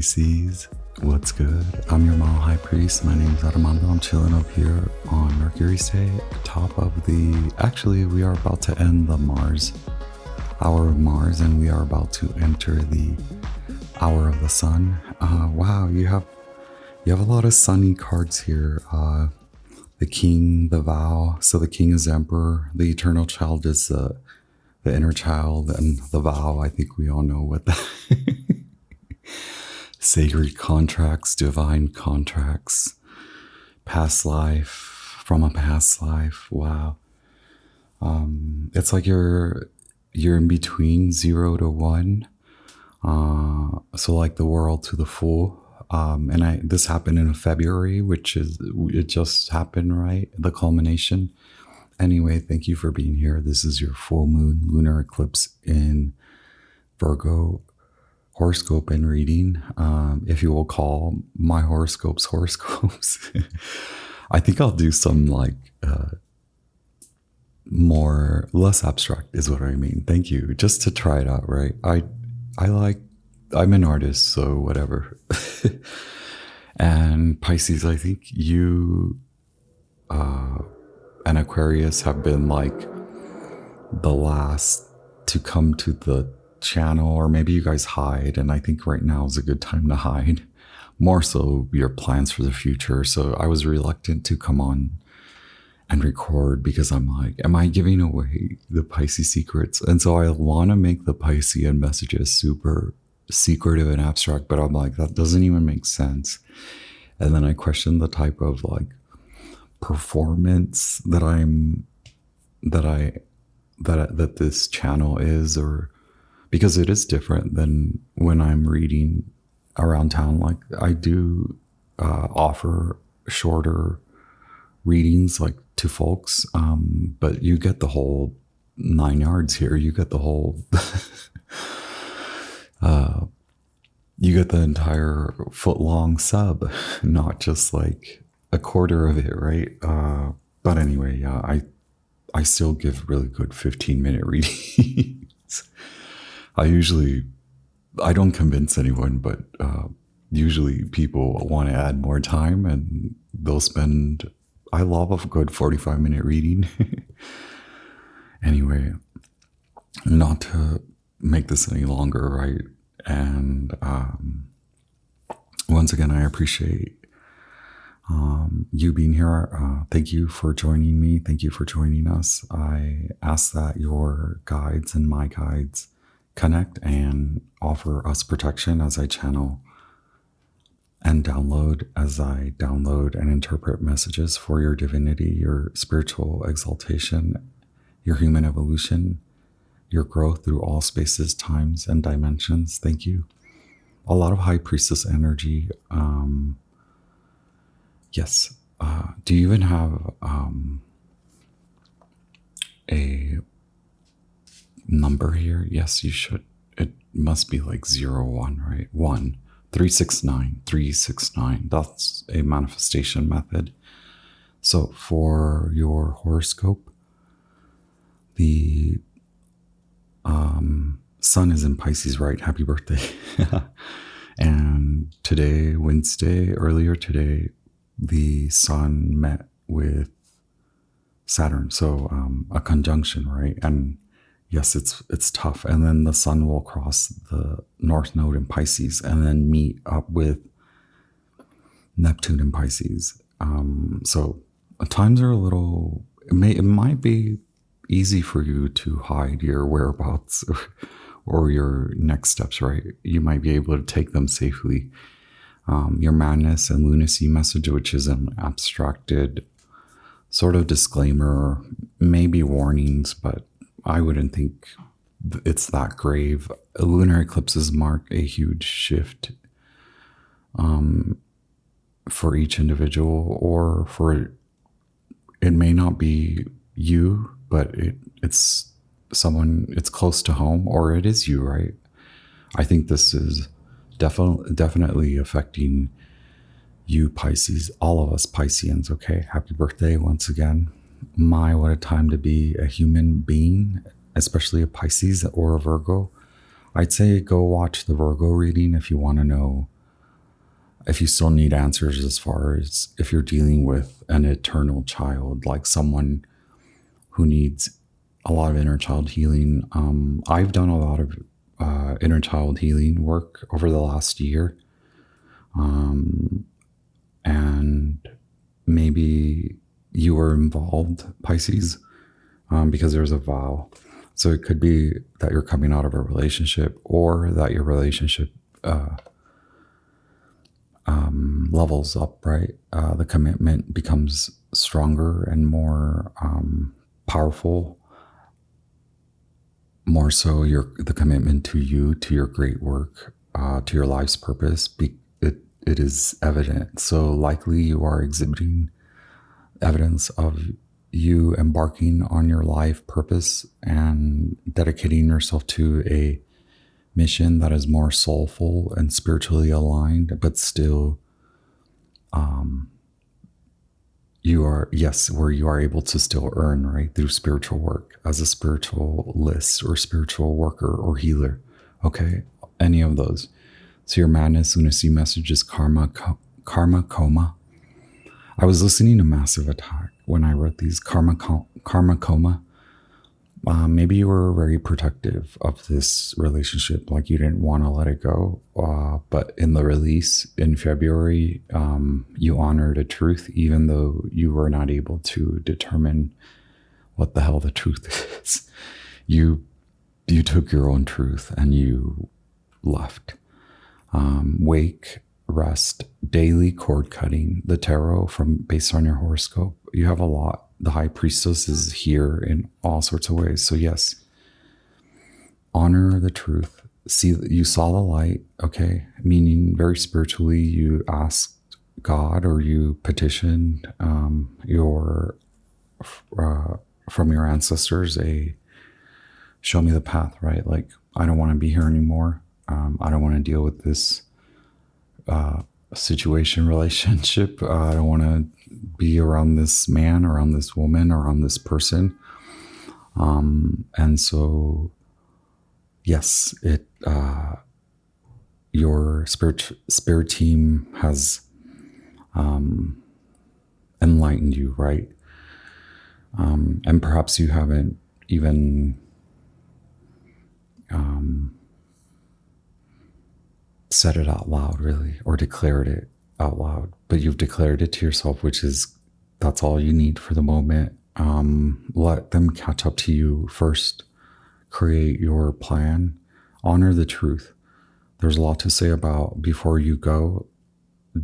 Pisces, what's good? I'm your Mile High Priest. My name's Armando. I'm chilling up here on Mercury's day, top of actually, we are about to end the hour of Mars, and we are about to enter the hour of the sun. Wow, you have a lot of sunny cards here. The King, the Vow. So the King is Emperor. The Eternal Child is the inner child, and the Vow, I think we all know what that sacred contracts, divine contracts, past life, from a past life. Wow. It's like you're in between 0 to 1. So like the world to the full. And this happened in February, it just happened, right? The culmination. Anyway, thank you for being here. This is your full moon lunar eclipse in Virgo horoscope and reading. If you will call my horoscopes. I think I'll do some less abstract is what I mean. Thank you. Just to try it out, right? I'm an artist, so whatever. And Pisces, I think you and Aquarius have been like the last to come to the channel, or maybe you guys hide, and I think right now is a good time to hide, more so your plans for the future. So I was reluctant to come on and record because I'm like, am I giving away the Pisces secrets? And so I want to make the Piscean messages super secretive and abstract, but I'm like, that doesn't even make sense. And then I question the type of like performance that this channel is, or because it is different than when I'm reading around town. Like I do offer shorter readings like to folks, but you get the whole 9 yards here. You get the whole you get the entire foot-long sub, not just like a quarter of it, right? But anyway, yeah, I still give really good 15-minute readings. I don't convince anyone, but usually people want to add more time, and I love a good 45-minute reading. Anyway, not to make this any longer, right? And once again, I appreciate you being here. Thank you for joining me. Thank you for joining us. I ask that your guides and my guides connect and offer us protection as I channel and download and interpret messages for your divinity, your spiritual exaltation, your human evolution, your growth through all spaces, times, and dimensions. Thank you. A lot of High Priestess energy. Yes. Do you even have a number here? Yes, you should. It must be like 01, right? 1, 369, 369. That's a manifestation method. So for your horoscope, the sun is in Pisces, right? Happy birthday. And today, earlier today, the sun met with Saturn. So a conjunction, right? And yes, it's tough. And then the sun will cross the North Node in Pisces and then meet up with Neptune in Pisces. So times are a little, it might be easy for you to hide your whereabouts or your next steps, right? You might be able to take them safely. Your madness and lunacy message, which is an abstracted sort of disclaimer, maybe warnings, but I wouldn't think it's that grave. Lunar eclipses mark a huge shift for each individual, or it may not be you, but it's someone, it's close to home, or it is you, right? I think this is definitely affecting you, Pisces, all of us Pisceans, okay? Happy birthday once again. What a time to be a human being, especially a Pisces or a Virgo. I'd say go watch the Virgo reading if you want to know if you still need answers as far as if you're dealing with an eternal child, like someone who needs a lot of inner child healing. I've done a lot of inner child healing work over the last year. And maybe you were involved, Pisces, because there's a vow. So it could be that you're coming out of a relationship, or that your relationship levels up, right? The commitment becomes stronger and more powerful. More so, the commitment to you, to your great work, to your life's purpose. It is evident. So likely you are exhibiting evidence of you embarking on your life purpose and dedicating yourself to a mission that is more soulful and spiritually aligned, but still where you are able to still earn, right, through spiritual work as a spiritualist or spiritual worker or healer. Okay, any of those. So your Madness Lunacy message is karma coma. I was listening to Massive Attack when I wrote these karma coma. Maybe you were very protective of this relationship, like you didn't want to let it go. But in the release in February, you honored a truth, even though you were not able to determine what the hell the truth is. You took your own truth and you left. Wake, rest, daily cord cutting, the tarot based on your horoscope. You have a lot. The High Priestess is here in all sorts of ways. So yes, honor the truth. See, you saw the light, okay? Meaning very spiritually, you asked God, or you petitioned from your ancestors show me the path, right? Like, I don't want to be here anymore. I don't want to deal with this situation, relationship. I don't want to be around this man, around this woman, around this person. And so, yes, your spirit team has enlightened you, right? And perhaps you haven't even said it out loud, really, or declared it out loud, but you've declared it to yourself, that's all you need for the moment. Let them catch up to you first. Create your plan. Honor the truth. There's a lot to say about before you go.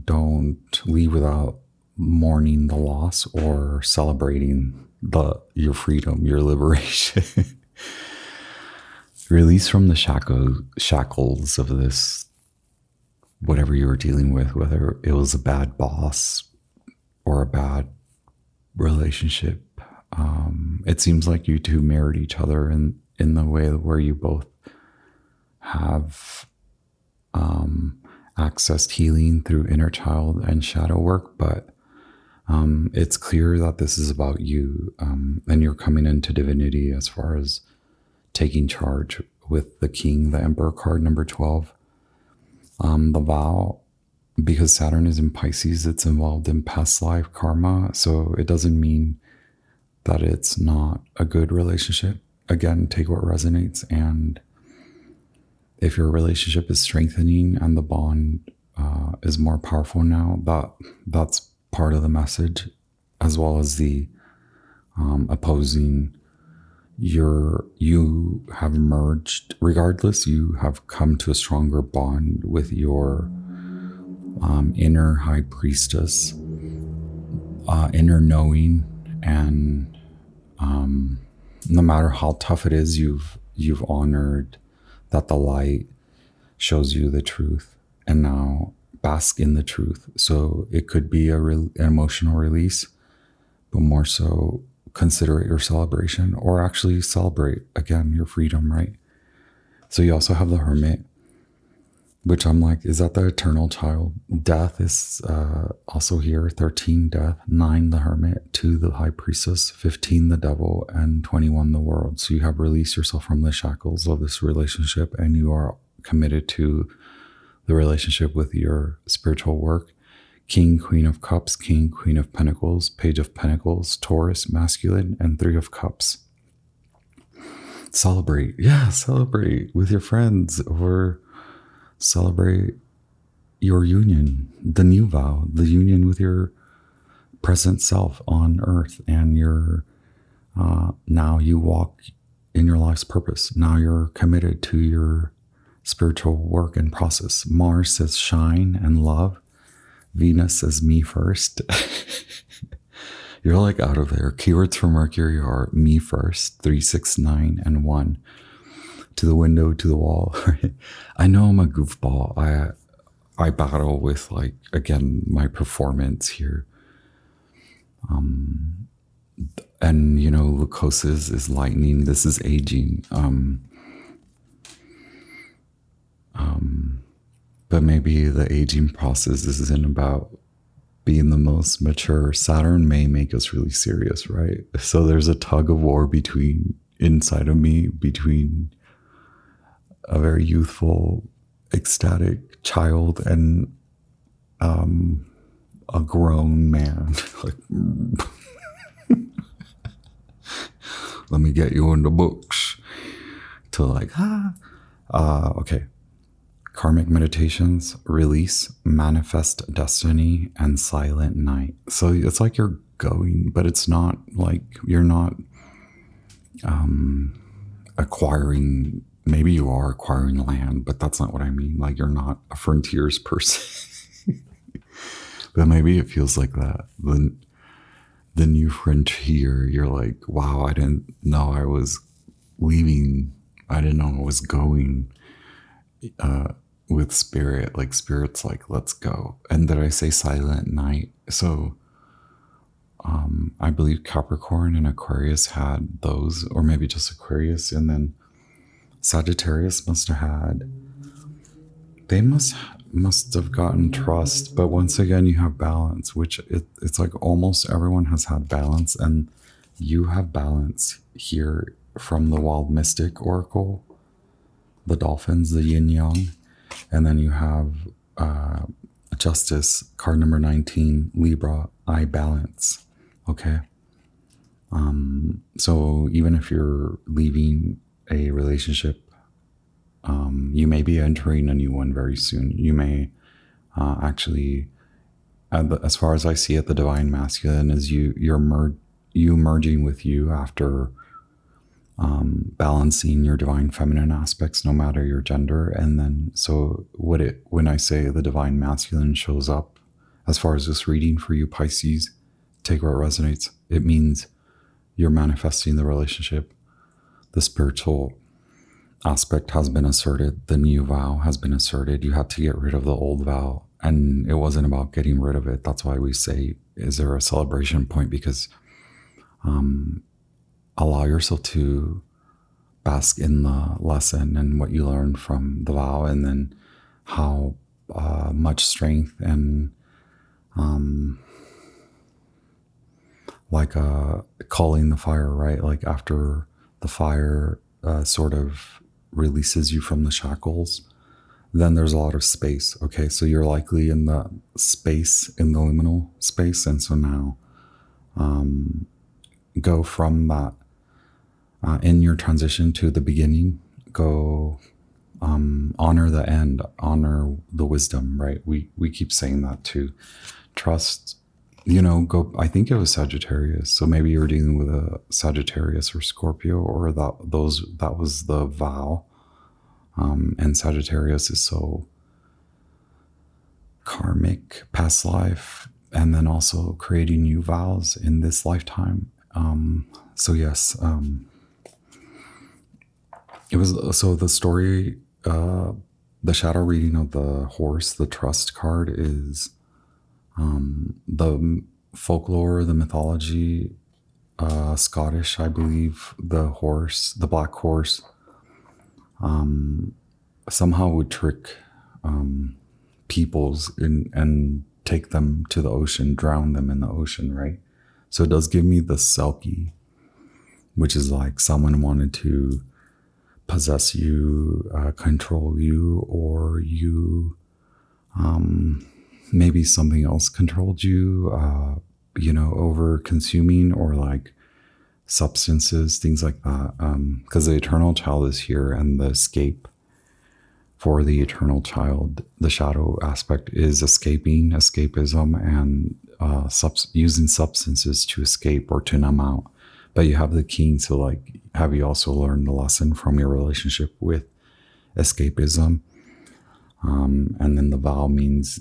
Don't leave without mourning the loss or celebrating your freedom, your liberation. Release from the shackles of this, whatever you were dealing with, whether it was a bad boss or a bad relationship. It seems like you two married each other in the way where you both have accessed healing through inner child and shadow work, but it's clear that this is about you, and you're coming into divinity as far as taking charge with the King, the Emperor card, number 12. The vow, because Saturn is in Pisces, it's involved in past life karma. So it doesn't mean that it's not a good relationship. Again, take what resonates. And if your relationship is strengthening and the bond is more powerful now, that's part of the message, as well as the opposing. You have merged. Regardless, you have come to a stronger bond with your inner High Priestess, inner knowing, and no matter how tough it is, you've honored that the light shows you the truth, and now bask in the truth. So it could be an emotional release, but more so consider it your celebration, or actually celebrate again your freedom, right? So you also have the Hermit, which I'm like, is that the eternal child? Death is also here. 13, death. 9, the Hermit. 2, the High Priestess. 15, the Devil. And 21, the World. So you have released yourself from the shackles of this relationship, and you are committed to the relationship with your spiritual work. King, Queen of Cups, King, Queen of Pentacles, Page of Pentacles, Taurus, masculine, and Three of Cups. Celebrate. Yeah, celebrate with your friends, or celebrate your union, the new vow, the union with your present self on earth, and your now you walk in your life's purpose. Now you're committed to your spiritual work and process. Mars says shine and love. Venus says me first. You're like out of there. Keywords for Mercury are me first, 3, 6, 9, and 1. To the window, to the wall. I know I'm a goofball. I battle with, like, again, my performance here. And, you know, Lucosis is lightning. This is aging. But maybe the aging process isn't about being the most mature. Saturn may make us really serious, right? So there's a tug of war inside of me, between a very youthful, ecstatic child and a grown man. Like, let me get you in the books. To like, okay. Karmic meditations, release, manifest destiny, and silent night. So it's like you're going, but it's not like you're not acquiring. Maybe you are acquiring land, but that's not what I mean. Like, you're not a frontiers person. But maybe it feels like that. The new frontier, you're like, wow, I didn't know I was leaving. I didn't know I was going with spirit. Like, spirit's like, let's go. And did I say silent night? So I believe Capricorn and Aquarius had those, or maybe just Aquarius, and then Sagittarius must have had, they must have gotten trust. But once again, you have balance, which it's like almost everyone has had balance, and you have balance here from the Wild Mystic Oracle, the dolphins, the yin yang, and then you have Justice, card number 19, Libra, I balance. Okay. So even if you're leaving a relationship, you may be entering a new one very soon. You may actually, as far as I see it, the divine masculine is you merging with you after balancing your divine feminine aspects, no matter your gender. And then, so when I say the divine masculine shows up, as far as this reading for you, Pisces, take what resonates. It means you're manifesting the relationship. The spiritual aspect has been asserted. The new vow has been asserted. You had to get rid of the old vow, and it wasn't about getting rid of it. That's why we say, is there a celebration point? Because allow yourself to bask in the lesson and what you learned from the vow, and then how much strength and like calling the fire, right? Like, after the fire sort of releases you from the shackles, then there's a lot of space. Okay, so you're likely in the space, in the liminal space, and so now go from that in your transition to the beginning. Go honor the end, honor the wisdom, right? We keep saying that too. Trust, go. I think it was Sagittarius, so maybe you were dealing with a Sagittarius or Scorpio, or that was the vow. And Sagittarius is so karmic, past life, and then also creating new vows in this lifetime. So yes, it was, so the story, the shadow reading of the horse, the trust card, is the folklore, the mythology, Scottish, I believe. The horse, the black horse, somehow would trick peoples and take them to the ocean, drown them in the ocean, right? So it does give me the Selkie, which is like someone wanted to possess you, control you, or you Maybe something else controlled you, over consuming or like substances, things like that. Because the eternal child is here, and the escape for the eternal child, the shadow aspect is escapism, and using substances to escape or to numb out. But you have the king to like have you also learn the lesson from your relationship with escapism. And then the vow means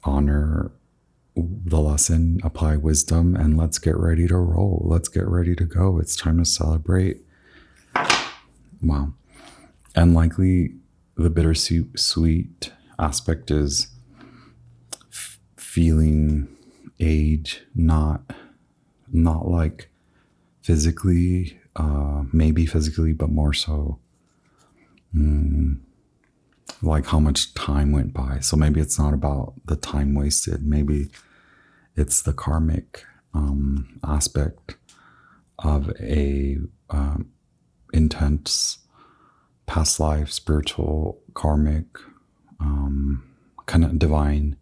honor the lesson, apply wisdom, and let's get ready to roll. Let's get ready to go. It's time to celebrate. Wow. And likely the bittersweet sweet aspect is feeling age, not like physically, maybe physically, but more so like how much time went by. So maybe it's not about the time wasted. Maybe it's the karmic aspect of a intense past life, spiritual, karmic, kind of divine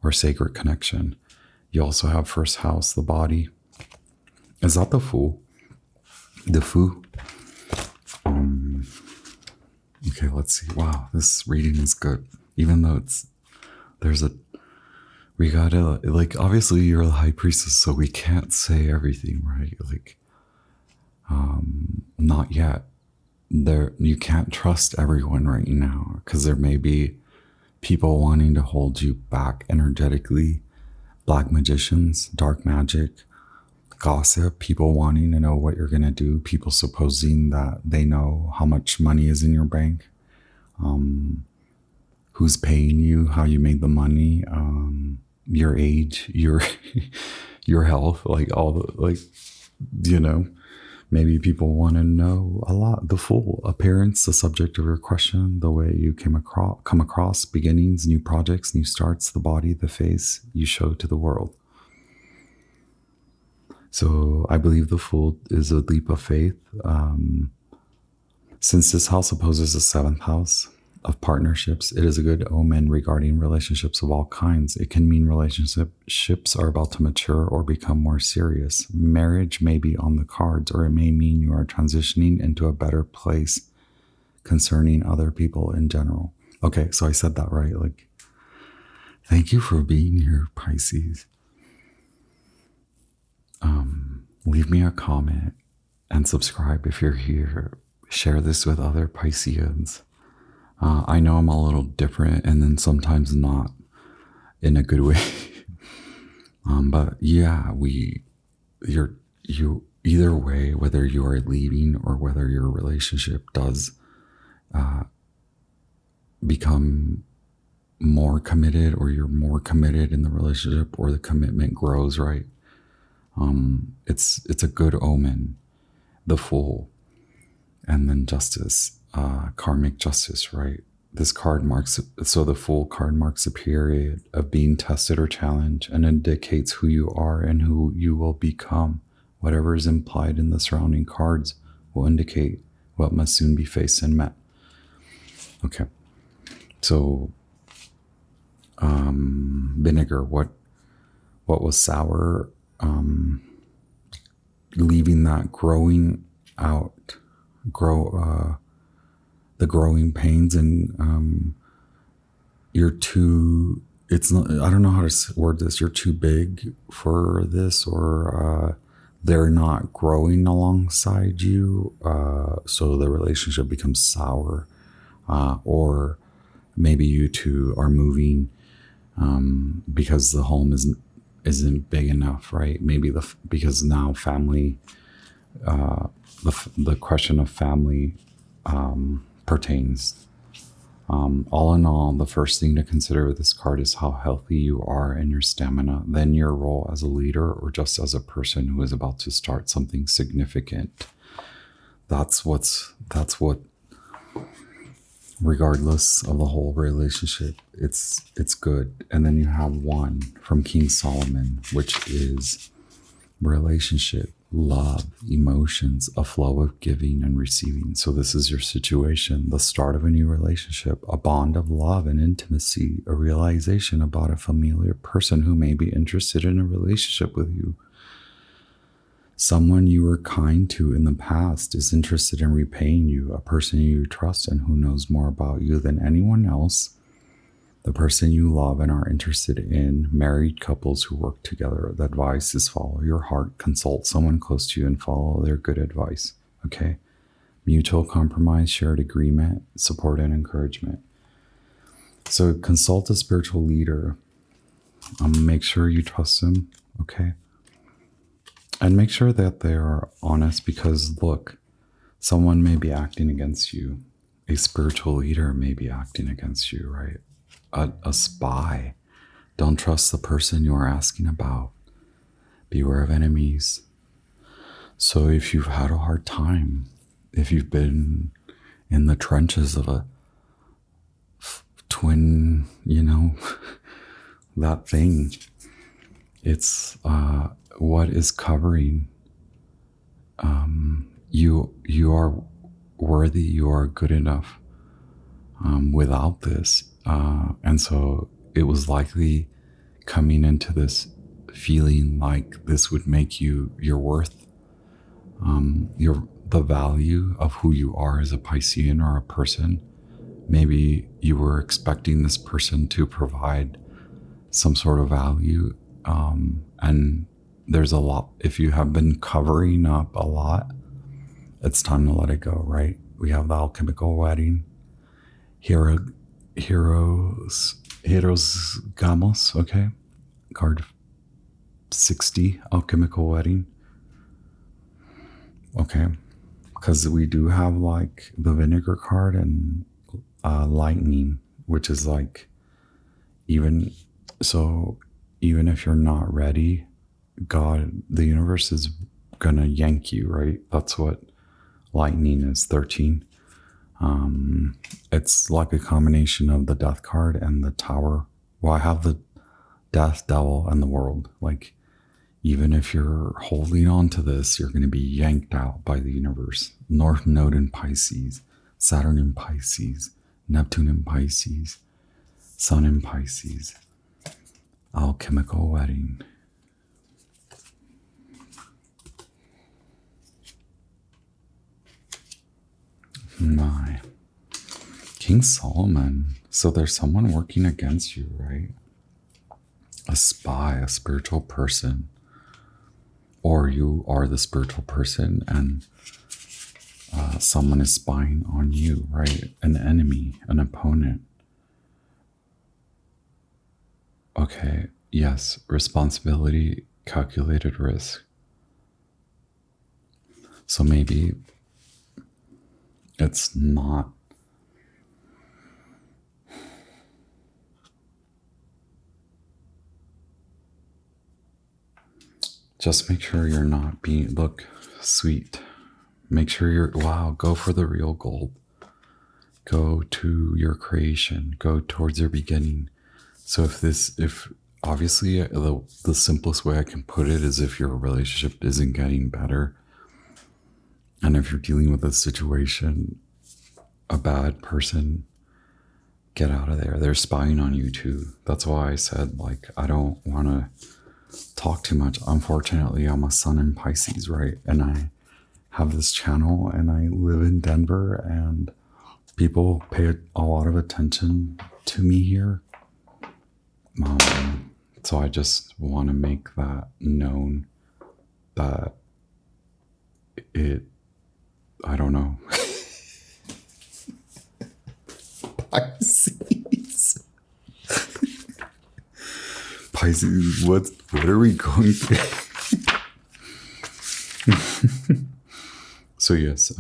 or sacred connection. You also have first house, the body. Is that the Fool? The Foo? Okay, let's see. Wow, this reading is good. Even though we gotta, like, obviously you're the high priestess, so we can't say everything, right? Like, not yet. You can't trust everyone right now, because there may be people wanting to hold you back energetically, black magicians, dark magic, gossip, people wanting to know what you're going to do, people supposing that they know how much money is in your bank, who's paying you, how you made the money, your age, your your health, like all the, like, maybe people want to know a lot. The Fool, appearance, the subject of your question, the way you come across, beginnings, new projects, new starts, the body, the face you show to the world. So I believe the Fool is a leap of faith. Since this house opposes the seventh house of partnerships, it is a good omen regarding relationships of all kinds. It can mean relationships are about to mature or become more serious. Marriage may be on the cards, or it may mean you are transitioning into a better place concerning other people in general. Okay, so I said that right. Like, thank you for being here, Pisces. Leave me a comment and subscribe if you're here. Share this with other Pisceans. I know I'm a little different, and then sometimes not in a good way. But yeah, you either way, whether you are leaving or whether your relationship does become more committed, or you're more committed in the relationship, or the commitment grows, right? It's a good omen, the Fool, and then Justice, karmic justice, right? This card so the Fool card marks a period of being tested or challenged, and indicates who you are and who you will become. Whatever is implied in the surrounding cards will indicate what must soon be faced and met. Okay, so vinegar, what was sour? Leaving that growing out, the growing pains, and it's not, I don't know how to word this, you're too big for this, or they're not growing alongside you, so the relationship becomes sour, or maybe you two are moving because the home isn't big enough, right? Maybe because now family, the question of family pertains. All in all, the first thing to consider with this card is how healthy you are and your stamina, then your role as a leader or just as a person who is about to start something significant. That's what, regardless of the whole relationship, it's good. And then you have one from King Solomon, which is relationship. love, emotions, a flow of giving and receiving. So this is your situation, the start of a new relationship, a bond of love and intimacy, a realization about a familiar person who may be interested in a relationship with you. Someone you were kind to in the past is interested in repaying you, a person you trust and who knows more about you than anyone else. The person you love and are interested in, married couples who work together. The advice is follow your heart, consult someone close to you and follow their good advice. Okay? Mutual compromise, shared agreement, support and encouragement. So consult a spiritual leader. Make sure you trust them. Okay? And make sure that they are honest, because look, someone may be acting against you. A spiritual leader may be acting against you, right? A spy. Don't trust the person you are asking about. Beware of enemies. So if you've had a hard time, if you've been in the trenches of a twin, that thing, it's what is covering. You are worthy, you are good enough without this. And so it was likely coming into this feeling like this would make you your worth, the value of who you are as a Piscean or a person. Maybe you were expecting this person to provide some sort of value. And there's a lot, if you have been covering up a lot, it's time to let it go, right? We have the alchemical wedding. Heroes Gamos, okay? Card 60, alchemical wedding. Okay, because we do have like the vinegar card and lightning, which is like, even if you're not ready, God, the universe is gonna yank you, right? That's what lightning is, 13. It's like a combination of the death card and the tower. Well, I have the death, devil, and the world. Like, even if you're holding on to this, you're going to be yanked out by the universe. North Node in Pisces, Saturn in Pisces, Neptune in Pisces, Sun in Pisces. Alchemical wedding. My King Solomon. So there's someone working against you, right? A spy, a spiritual person. Or you are the spiritual person and someone is spying on you, right? An enemy, an opponent. Okay, yes, responsibility, calculated risk. So maybe it's not just make sure you're not being, look, sweet. Make sure go for the real gold. Go to your creation. Go towards your beginning. So if obviously the simplest way I can put it is if your relationship isn't getting better, and if you're dealing with a situation, a bad person, get out of there. They're spying on you too. That's why I said, like, I don't want to talk too much. Unfortunately, I'm a sun in Pisces, right? And I have this channel and I live in Denver and people pay a lot of attention to me here. So I just want to make that known that I don't know. Pisces. Pisces, what are we going through? So yes,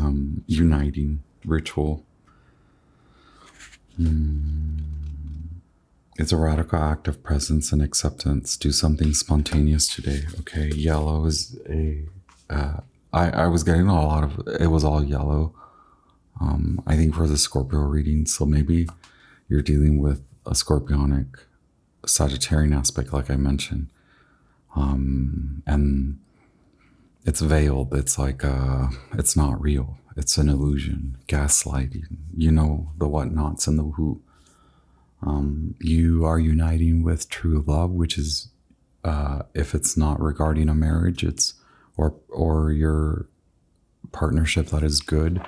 uniting ritual. It's a radical act of presence and acceptance. Do something spontaneous today. Okay, yellow is I was getting a lot of, it was all yellow. I think for the Scorpio reading, so maybe you're dealing with a scorpionic Sagittarian aspect, like I mentioned. And it's veiled. It's like it's not real. It's an illusion, gaslighting. You know, the whatnots and the who. You are uniting with true love, which is if it's not regarding a marriage, it's or your partnership that is good,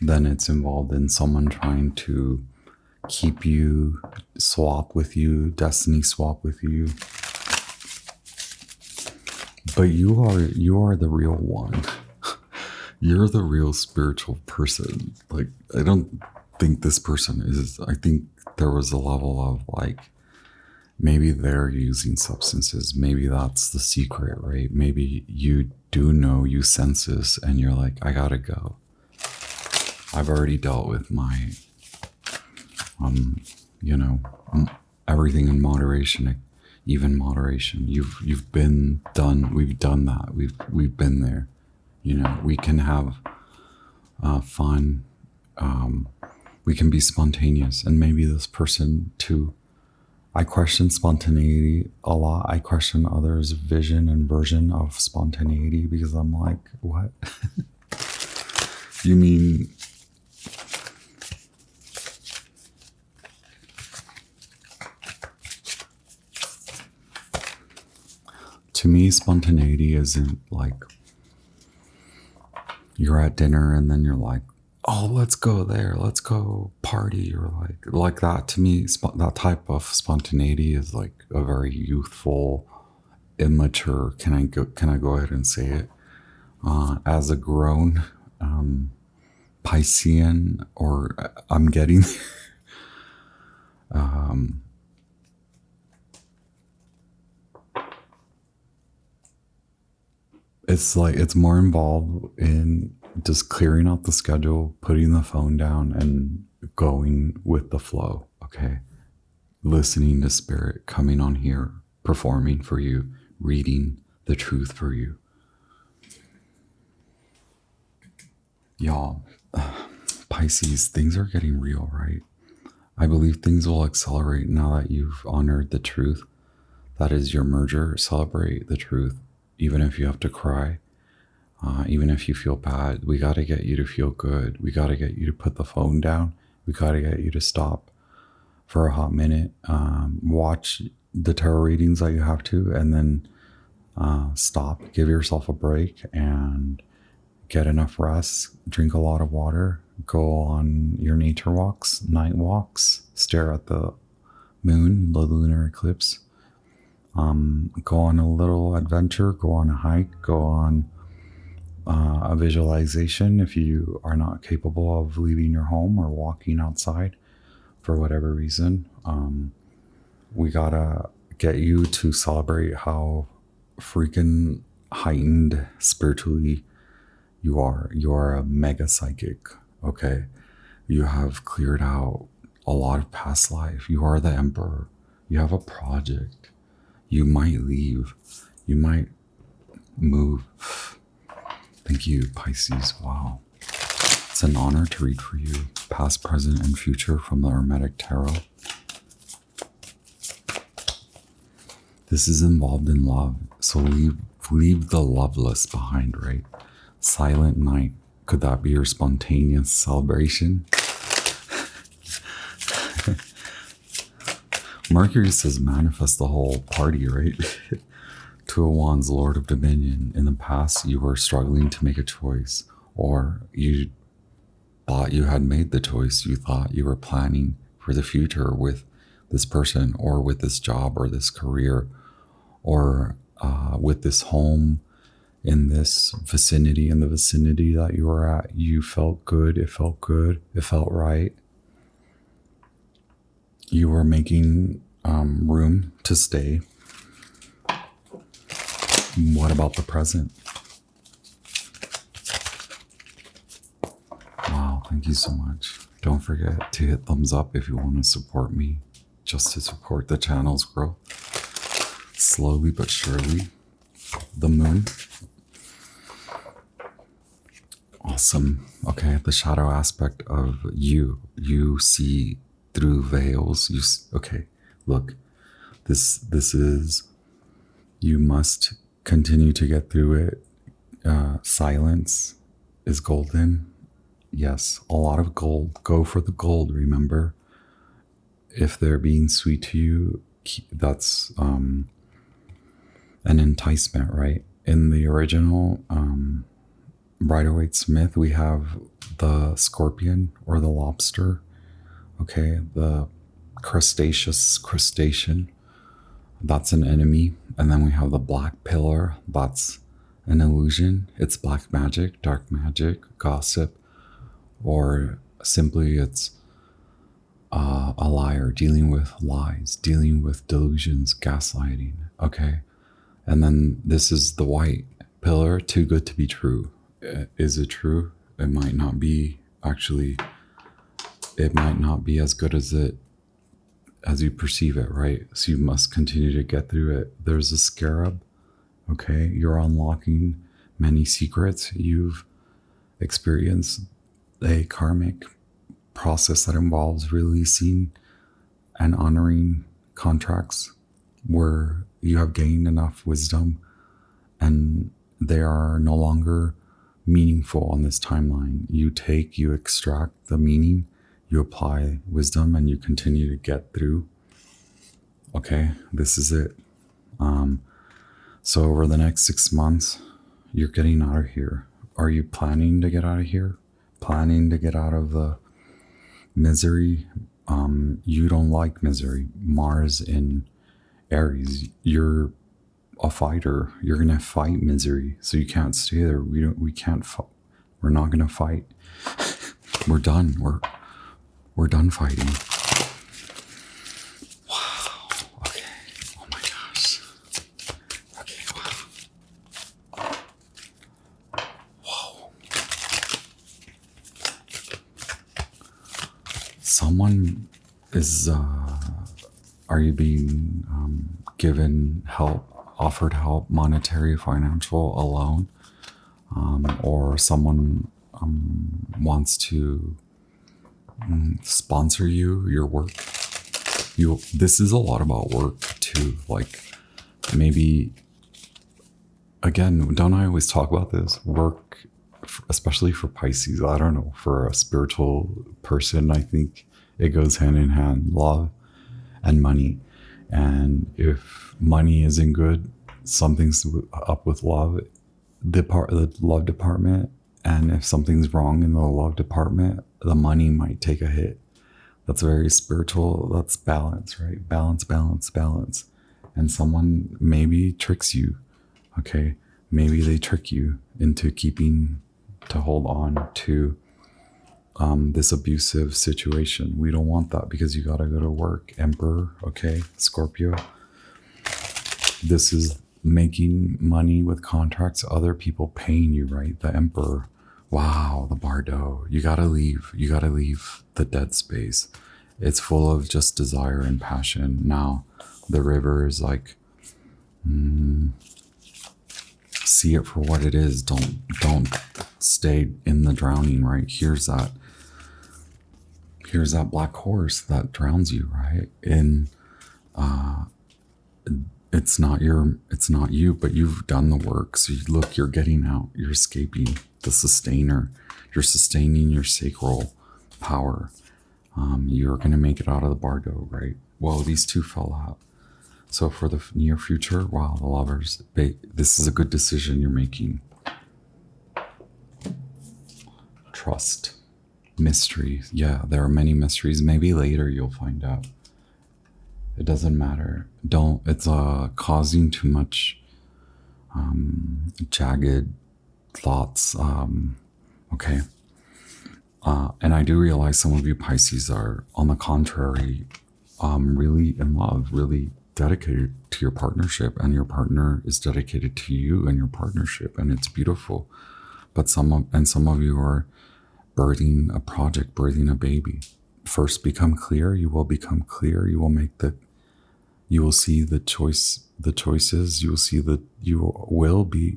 then it's involved in someone trying to keep you, swap with you, destiny swap with you. But you are the real one. You're the real spiritual person. Like, I don't think this person is. I think there was a level of like, maybe they're using substances. Maybe that's the secret, right? Maybe you do know, you sense this, and you're like, I gotta go. I've already dealt with my, everything in moderation, even moderation. You've been done. We've done that. We've been there. You know, we can have fun. We can be spontaneous, and maybe this person too. I question spontaneity a lot. I question others' vision and version of spontaneity because I'm like, what? You mean to me, spontaneity isn't like you're at dinner and then you're like, oh, let's go there, let's go party, or like that. To me, that type of spontaneity is like a very youthful, immature. Can I go ahead and say it? As a grown Piscean, or I'm getting it's like it's more involved in just clearing out the schedule, putting the phone down, and going with the flow. Okay, listening to spirit, coming on here, performing for you, reading the truth for you. Y'all, Pisces, things are getting real, right? I believe things will accelerate now that you've honored the truth. That is your merger. Celebrate the truth. Even if you have to cry, even if you feel bad, we got to get you to feel good. We got to get you to put the phone down. We got to get you to stop for a hot minute. Watch the tarot readings that you have to, and then stop. Give yourself a break and get enough rest. Drink a lot of water. Go on your nature walks, night walks. Stare at the moon, the lunar eclipse. Go on a little adventure, go on a hike, go on a visualization if you are not capable of leaving your home or walking outside for whatever reason. We gotta get you to celebrate how freaking heightened spiritually you are. You are a mega psychic, okay? You have cleared out a lot of past life. You are the emperor. You have a project. You might leave. You might move. Thank you, Pisces. Wow. It's an honor to read for you. Past, present, and future from the Hermetic Taro. This is involved in love. So leave the loveless behind, right? Silent night. Could that be your spontaneous celebration? Mercury says manifest the whole party, right? Two of Wands, Lord of Dominion. In the past, you were struggling to make a choice, or you thought you had made the choice. You thought you were planning for the future with this person, or with this job, or this career, or with this home in this vicinity, in the vicinity that you were at. You felt good. It felt good. It felt right. You were making room to stay. What about the present? Wow, thank you so much. Don't forget to hit thumbs up if you want to support me, just to support the channel's growth. Slowly but surely. The moon. Awesome. Okay, the shadow aspect of you. You see through veils. Okay, look, this is, you must continue to get through it. Silence is golden. Yes, a lot of gold. Go for the gold, remember? If they're being sweet to you, that's an enticement, right? In the original Rider-Waite-Smith, we have the scorpion or the lobster, okay? The crustacean, that's an enemy. And then we have the black pillar, that's an illusion. It's black magic, dark magic, gossip, or simply it's a liar, dealing with lies, dealing with delusions, gaslighting, okay? And then this is the white pillar, too good to be true. Is it true? It might not be. Actually, it might not be as good as you perceive it, right? So you must continue to get through it. There's a scarab, okay? You're unlocking many secrets. You've experienced a karmic process that involves releasing and honoring contracts where you have gained enough wisdom and they are no longer meaningful on this timeline. You extract the meaning, you apply wisdom, and you continue to get through. Okay, this is it. So over the next 6 months, you're getting out of here. Are you planning to get out of here? Planning to get out of the misery? You don't like misery. Mars in Aries, you're a fighter. You're gonna fight misery, so you can't stay there. We can't. We're not gonna fight. We're done. We're done fighting. Wow. Okay. Oh my gosh. Okay. Wow. Whoa. Someone is. Are you being given help? Offered help, monetary, financial, a loan, or someone wants to sponsor your work. This is a lot about work too. Like maybe, again, don't I always talk about this? Work, especially for Pisces, I don't know, for a spiritual person, I think it goes hand in hand, love and money. And if money isn't good, something's up with love, the love department. And if something's wrong in the love department, the money might take a hit. That's very spiritual. That's balance, right? Balance, balance, balance. And someone maybe tricks you, okay? Maybe they trick you into to hold on to this abusive situation. We don't want that because you got to go to work. Emperor, okay? Scorpio. This is making money with contracts, other people paying you, right? The Emperor. Wow, the Bardo. You got to leave. You got to leave the dead space. It's full of just desire and passion. Now, the river is like, see it for what it is. Don't stay in the drowning, right? Here's that black horse that drowns you, right? It's not you, but you've done the work. So you're getting out, you're escaping the sustainer, you're sustaining your sacral power. You're going to make it out of the Bardo, right? Well, these two fell out. So for the near future, wow, the lovers, this is a good decision you're making. Trust. Mystery. Yeah, there are many mysteries. Maybe later you'll find out. It doesn't matter. It's causing too much jagged thoughts. Okay. And I do realize some of you Pisces are, on the contrary, really in love, really dedicated to your partnership, and your partner is dedicated to you and your partnership, and it's beautiful. But some of you are birthing a project, birthing a baby. First, become clear. You will become clear. You will see the choices. You will see that you will be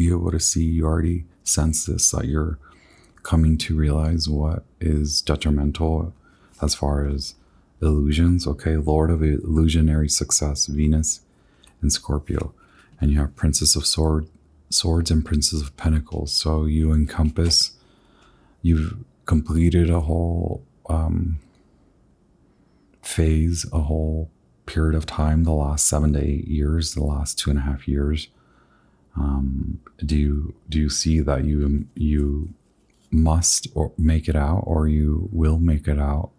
able to see. You already sense this, that you're coming to realize what is detrimental as far as illusions. Okay, Lord of illusionary success, Venus in Scorpio, and you have Princess of Swords and Princess of Pentacles. So you've completed a whole phase, a whole period of time, the last 7 to 8 years, the last 2.5 years. Do you see that you must or make it out, or you will make it out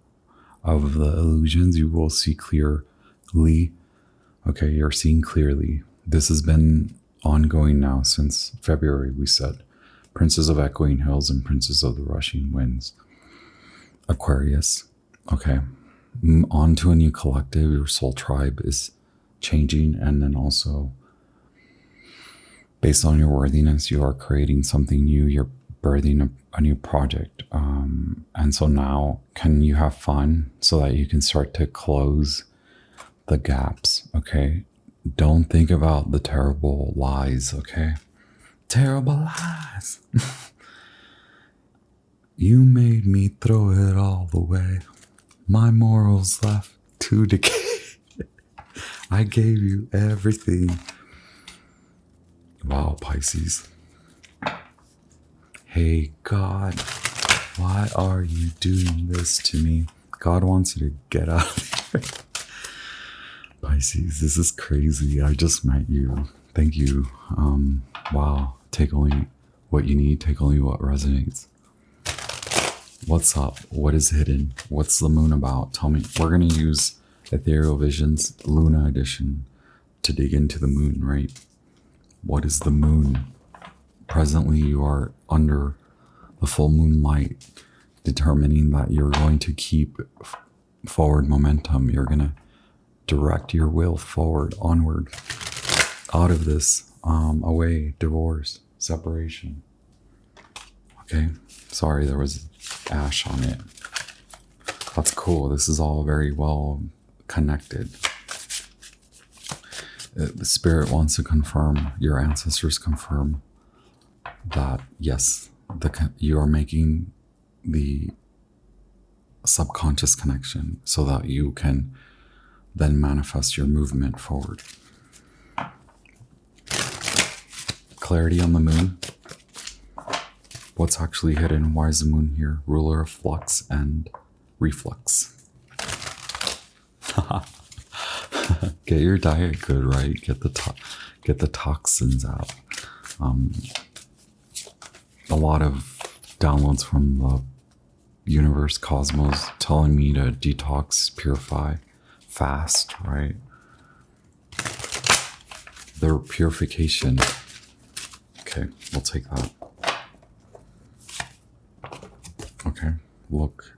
of the illusions? You will see clearly. Okay, you're seeing clearly. This has been ongoing now since February, we said. Princess of Echoing Hills and Princess of the Rushing Winds. Aquarius. Okay. On to a new collective. Your soul tribe is changing, and then also based on your worthiness, you are creating something new. You're birthing a new project. And so now, can you have fun so that you can start to close the gaps? Okay. Don't think about the terrible lies. Okay. Terrible lies. You made me throw it all away. My morals left to decay. I gave you everything. Wow, Pisces. Hey, God, why are you doing this to me? God wants you to get out of here. Pisces, this is crazy. I just met you. Thank you. Wow. Take only what you need. Take only what resonates. What's up? What is hidden? What's the moon about? Tell me. We're going to use Ethereal Visions Luna edition to dig into the moon, right? What is the moon? Presently, you are under the full moon light, determining that you're going to keep forward momentum. You're going to direct your will forward, onward, out of this, away, divorce, separation. Okay. Sorry, there was ash on it. That's cool. This is all very well connected. The spirit wants to confirm, your ancestors confirm that yes, you are making the subconscious connection so that you can then manifest your movement forward. Clarity on the moon. What's actually hidden? Why is the moon here? Ruler of flux and reflux. Get your diet good, right? Get the toxins out. A lot of downloads from the universe, cosmos, telling me to detox, purify, fast, right? Their purification. Okay, we'll take that. Okay, look.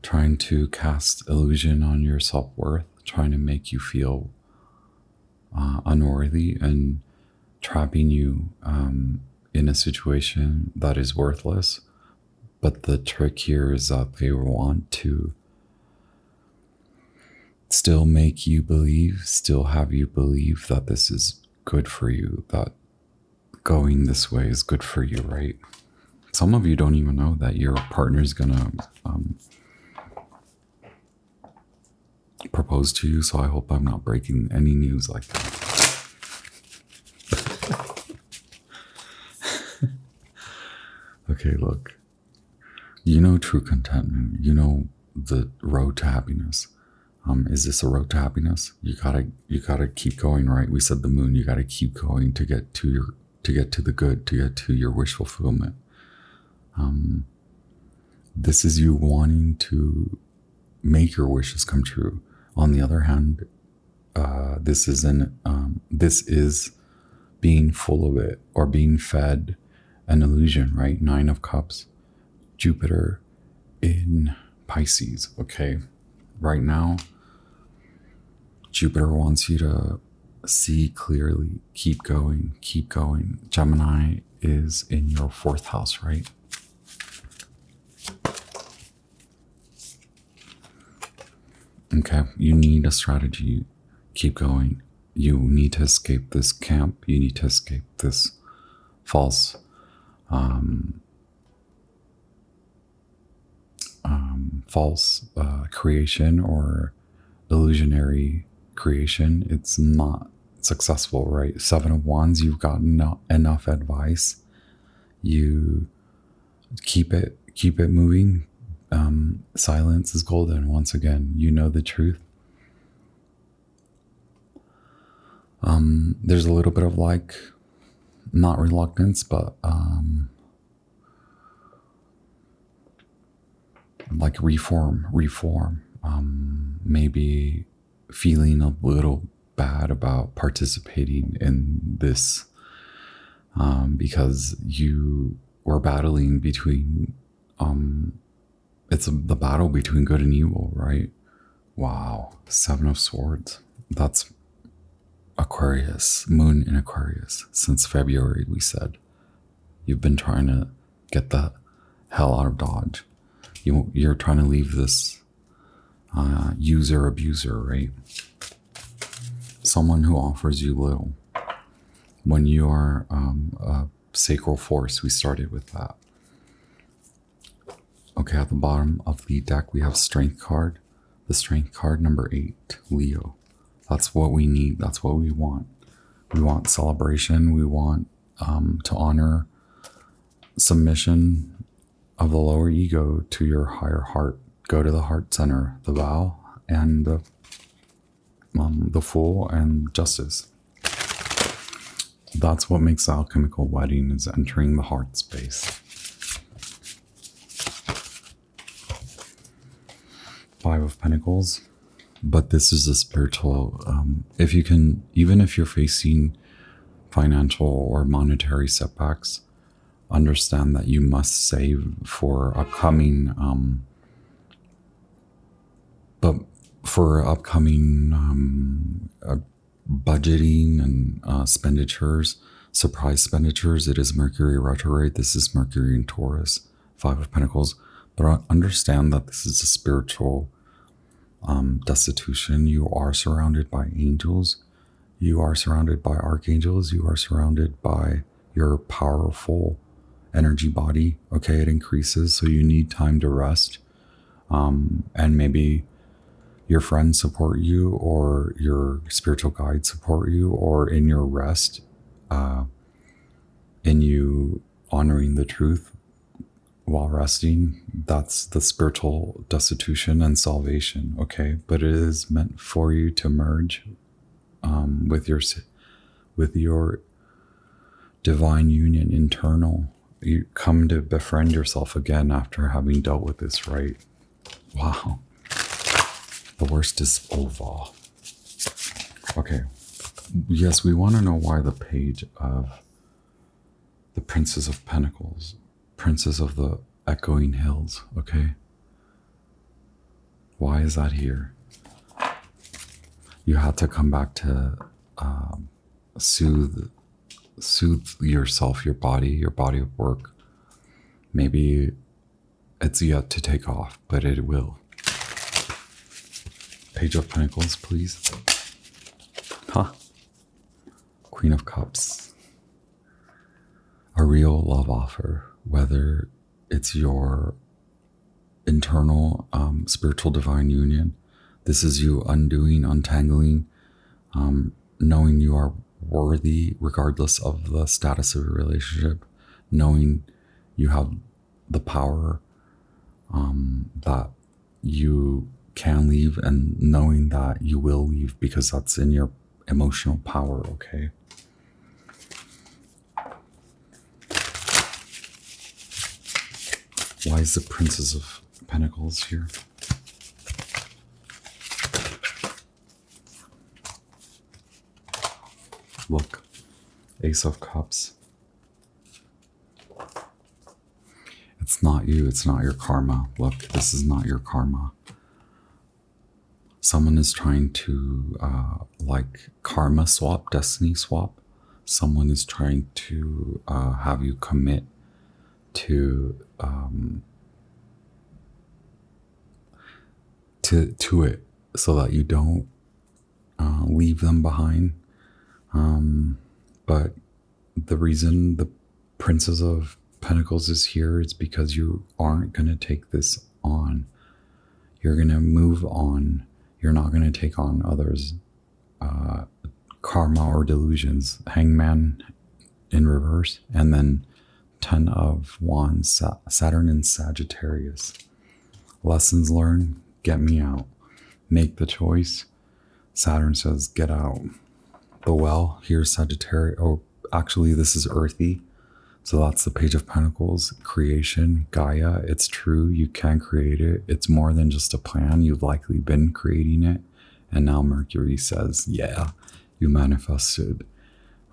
Trying to cast illusion on your self-worth, trying to make you feel unworthy and trapping you in a situation that is worthless. But the trick here is that they want to still make you believe, still have you believe that this is good for you, that going this way is good for you, right? Some of you don't even know that your partner's gonna propose to you, so I hope I'm not breaking any news like that. Okay, look. You know true contentment. You know the road to happiness. Is this a road to happiness? You gotta keep going, right? We said the moon. You gotta keep going to get to the good, to get to your wish fulfillment. This is you wanting to make your wishes come true. On the other hand, this is being full of it or being fed an illusion, right? 9 of Cups, Jupiter in Pisces. Okay, right now, Jupiter wants you to see clearly, keep going, keep going. Gemini is in your 4th house, right? Okay, you need a strategy. Keep going. You need to escape this camp. You need to escape this false creation or illusionary creation, it's not successful, right? Seven of Wands, you've gotten enough advice. You keep it moving. Silence is golden. Once again, you know the truth. There's a little bit of like, not reluctance, but like reform. Maybe feeling a little bad about participating in this because you were battling between it's the battle between good and evil, right? Wow. Seven of Swords. That's Aquarius, moon in Aquarius. Since February, we said. You've been trying to get the hell out of Dodge. You're trying to leave this user abuser, right? Someone who offers you little. When you are a sacral force, we started with that. Okay, at the bottom of the deck, we have Strength card. The Strength card, number 8, Leo. That's what we need. That's what we want. We want celebration. We want to honor submission of the lower ego to your higher heart. Go to the heart center, the vow, and the Fool and Justice. That's what makes the alchemical wedding, is entering the heart space. 5 of Pentacles. But this is a spiritual, if you can, even if you're facing financial or monetary setbacks, understand that you must save for upcoming, budgeting and expenditures, surprise expenditures. It is Mercury retrograde. This is Mercury in Taurus, 5 of Pentacles. But understand that this is a spiritual destitution. You are surrounded by angels. You are surrounded by archangels. You are surrounded by your powerful energy body. Okay, it increases, so you need time to rest. And maybe your friends support you, or your spiritual guides support you, or in your rest, in you honoring the truth while resting. That's the spiritual destitution and salvation. Okay, but it is meant for you to merge with your divine union internal. You come to befriend yourself again after having dealt with this, right? Wow. The worst is over. Okay. Yes, we want to know why the page of the Princess of Pentacles, Princess of the Echoing Hills, okay? Why is that here? You had to come back to soothe yourself, your body of work. Maybe it's yet to take off, but it will. Page of Pentacles, please. Queen of Cups. A real love offer, whether it's your internal spiritual divine union. This is you undoing, untangling, knowing you are worthy regardless of the status of your relationship, knowing you have the power that you can leave, and knowing that you will leave because that's in your emotional power, okay? Why is the Princess of Pentacles here? Look, Ace of Cups. It's not you, it's not your karma. Look, this is not your karma. Someone is trying to, like, karma swap, destiny swap. Someone is trying to have you commit to it so that you don't leave them behind. But the reason the Princess of Pentacles is here is because you aren't going to take this on. You're going to move on. You're not going to take on others karma or delusions, Hangman in reverse, and then 10 of Wands, Saturn in Sagittarius. Lessons learned, get me out. Make the choice. Saturn says, get out. The Well, here's Sagittarius. Oh, actually, this is earthy. So that's the Page of Pentacles, creation, Gaia. It's true, you can create it. It's more than just a plan. You've likely been creating it. And now Mercury says, yeah, you manifested.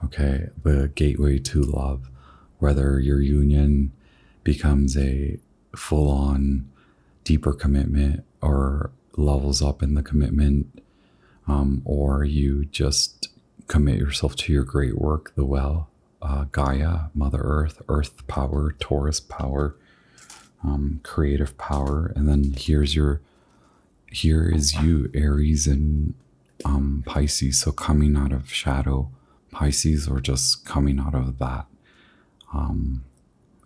Okay, the gateway to love. Whether your union becomes a full-on deeper commitment or levels up in the commitment, or you just commit yourself to your great work, the Well, Gaia, Mother Earth, Earth power, Taurus power, creative power. And then here is you, Aries and Pisces. So coming out of shadow, Pisces, or just coming out of that.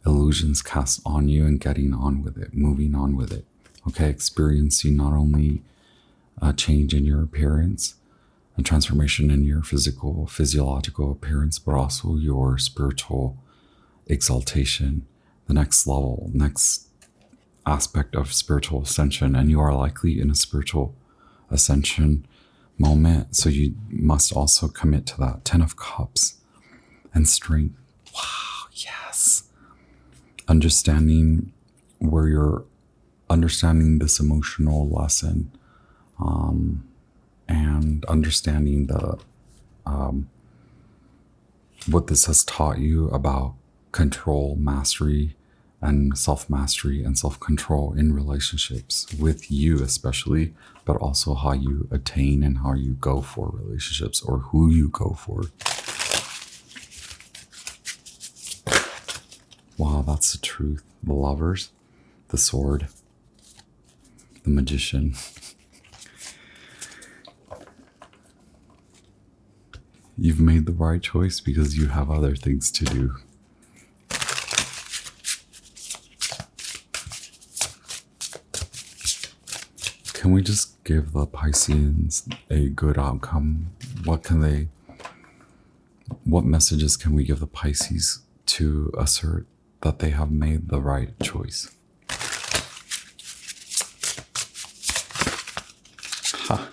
Illusions cast on you and getting on with it, moving on with it. Okay, experiencing not only a change in your appearance, a transformation in your physiological appearance, but also your spiritual exaltation, the next level, next aspect of spiritual ascension. And you are likely in a spiritual ascension moment. So you must also commit to that. 10 of Cups and strength. Wow, yes. Understanding where you're understanding this emotional lesson, and understanding the what this has taught you about control, mastery, and self-mastery and self-control in relationships with you especially, but also how you attain and how you go for relationships, or who you go for. Wow, that's the truth. The Lovers, the Sword, the Magician. You've made the right choice because you have other things to do. Can we just give the Pisceans a good outcome? What messages can we give the Pisces to assert that they have made the right choice? Ha.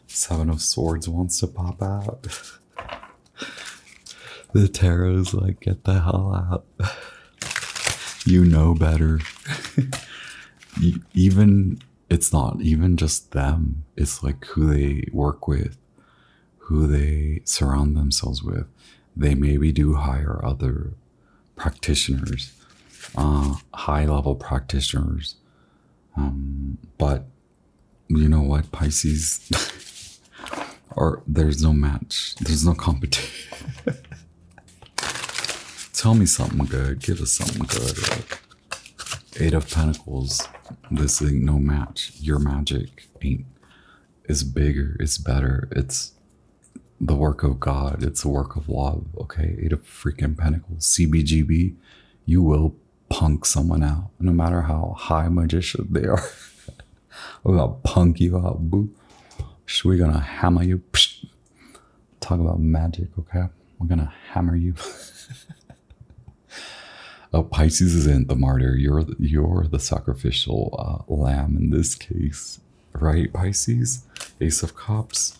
7 of Swords wants to pop out. The Tarot's like, get the hell out. You know better. Even, it's not even just them. It's like who they work with, who they surround themselves with. They maybe do hire other practitioners, high-level practitioners. But you know what, Pisces? Or there's no match. There's no competition. Tell me something good. Give us something good. Like 8 of Pentacles. This ain't no match. Your magic is bigger. It's better. It's the work of God. It's the work of love. Okay, 8 of freaking Pentacles. CBGB. You will punk someone out, no matter how high magician they are. We're gonna punk you out, boo. We're gonna hammer you. Psh. Talk about magic, okay? We're gonna hammer you. Oh, Pisces isn't the martyr. You're the sacrificial lamb in this case, right, Pisces? Ace of Cups,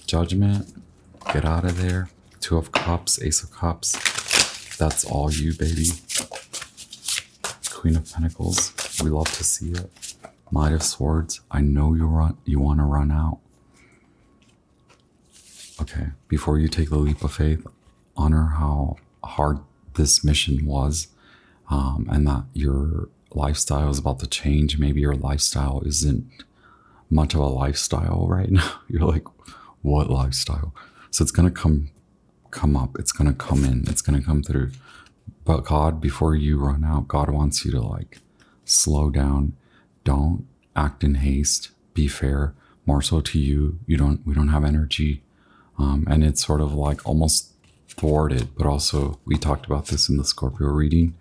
Judgment. Get out of there. 2 of Cups, Ace of Cups. That's all you, baby. Queen of Pentacles. We love to see it. Knight of Swords. I know you want to run out. Okay, before you take the leap of faith, honor how hard this mission was, and that your lifestyle is about to change. Maybe your lifestyle isn't much of a lifestyle right now. You're like, what lifestyle? So it's gonna come up. It's gonna come in. It's gonna come through. But God, before you run out, God wants you to like slow down. Don't act in haste. Be fair. More so to you. We don't have energy. And it's sort of like almost thwarted, but also we talked about this in the Scorpio reading,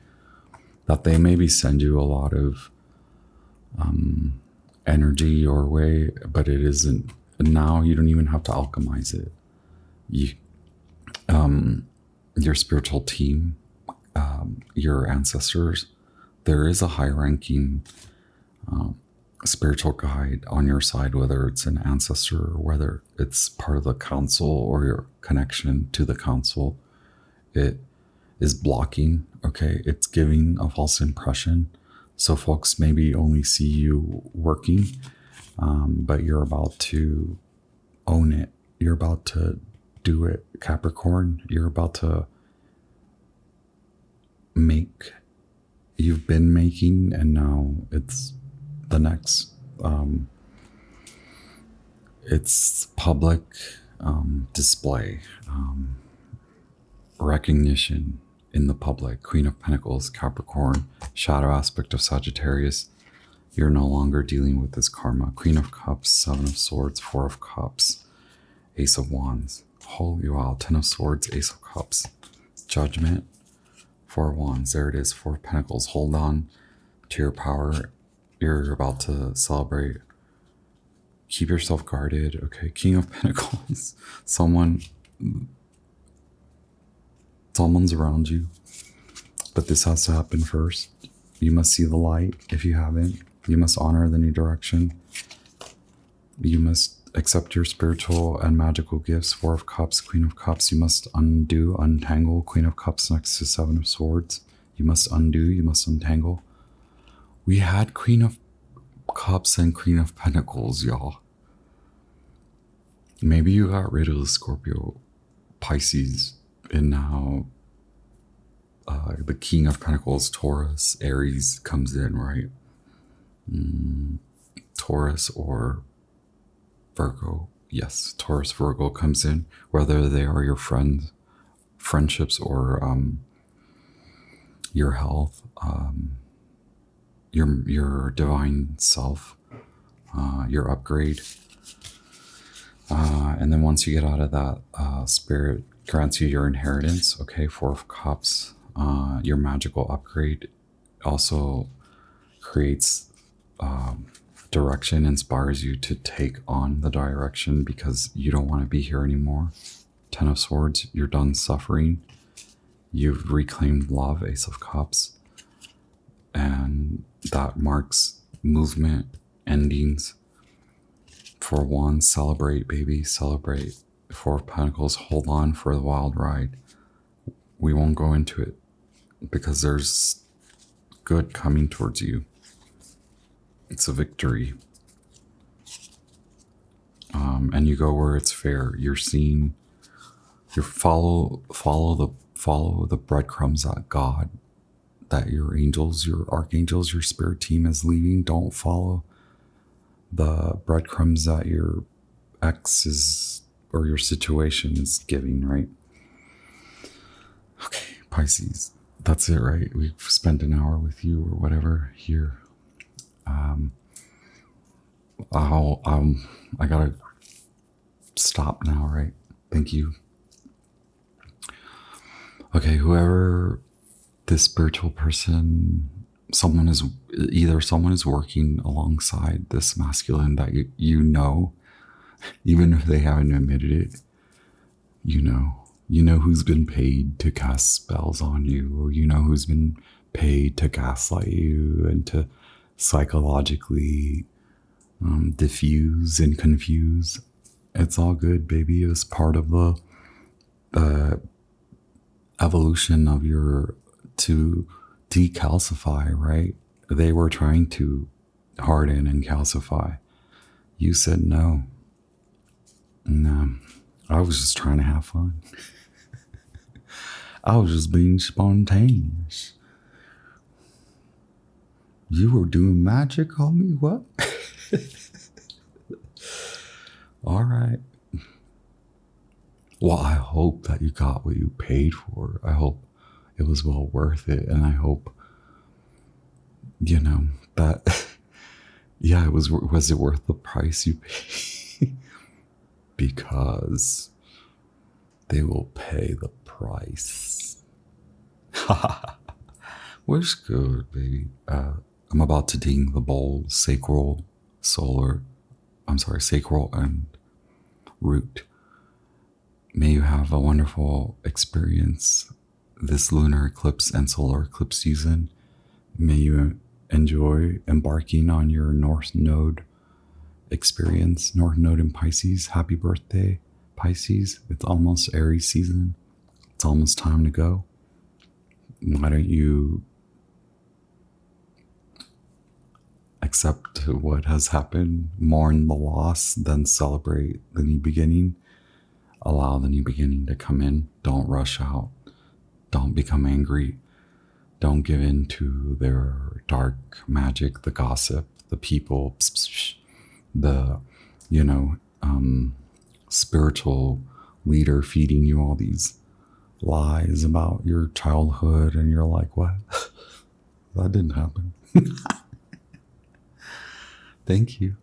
that they maybe send you a lot of energy your way, but it isn't And now you don't even have to alchemize it. You, your spiritual team, your ancestors, there is a high-ranking spiritual guide on your side, whether it's an ancestor or whether it's part of the council or your connection to the council. It is blocking, okay? It's giving a false impression. So folks maybe only see you working, but you're about to own it. You're about to do it, Capricorn. You're about to make. You've been making, and now it's the next. It's public display, recognition in the public. Queen of Pentacles, Capricorn, shadow aspect of Sagittarius. You're no longer dealing with this karma. Queen of Cups, Seven of Swords, Four of Cups, Ace of Wands. Holy wow, 10 of Swords, Ace of Cups. Judgment, Four of Wands. There it is, Four of Pentacles. Hold on to your power. You're about to celebrate. Keep yourself guarded, okay? King of Pentacles. Someone's around you, but this has to happen first. You must see the light if you haven't. You must honor the new direction. You must accept your spiritual and magical gifts. Four of Cups, Queen of Cups. You must undo, untangle. Queen of Cups next to Seven of Swords. You must undo, you must untangle. We had Queen of Cups and Queen of Pentacles, y'all. Maybe you got rid of the Scorpio, Pisces, and now the King of Pentacles, Taurus, Aries comes in, right? Taurus or Virgo. Yes, Taurus, Virgo comes in, whether they are your friends, friendships, or your health, your divine self, your upgrade. And then once you get out of that, Spirit grants you your inheritance, okay? Four of Cups, your magical upgrade also creates direction, inspires you to take on the direction because you don't want to be here anymore. 10 of Swords, you're done suffering. You've reclaimed love, Ace of Cups. And that marks movement, endings. Four of Wands, celebrate, baby, celebrate. Four of Pentacles, hold on for the wild ride. We won't go into it because there's good coming towards you. It's a victory. And you go where it's fair. You're seeing, you follow the breadcrumbs that God, that your angels, your archangels, your spirit team is leaving. Don't follow the breadcrumbs that your ex is, or your situation is giving, right? Okay, Pisces. That's it, right? We've spent an hour with you or whatever here. I gotta stop now, right? Thank you. Okay, whoever this spiritual person, someone is working alongside this masculine that you know, even if they haven't admitted it, you know who's been paid to cast spells on you, or you know who's been paid to gaslight you and to psychologically diffuse and confuse. It's all good, baby. It was part of the evolution of to decalcify, right? They were trying to harden and calcify. You said no. No, I was just trying to have fun. I was just being spontaneous. You were doing magic on me? What? All right. Well, I hope that you got what you paid for. I hope it was well worth it. And I hope, that, yeah, was it worth the price you paid? Because they will pay the price. What's good, baby? I'm about to ding the bowl, sacral and root. May you have a wonderful experience this lunar eclipse and solar eclipse season. May you enjoy embarking on your North Node experience, North Node in Pisces. Happy birthday, Pisces. It's almost Aries season. It's almost time to go. Why don't you accept what has happened, mourn the loss, then celebrate the new beginning. Allow the new beginning to come in. Don't rush out. Don't become angry. Don't give in to their dark magic, the gossip, the people, the, spiritual leader feeding you all these lies about your childhood. And you're like, what? That didn't happen. Thank you.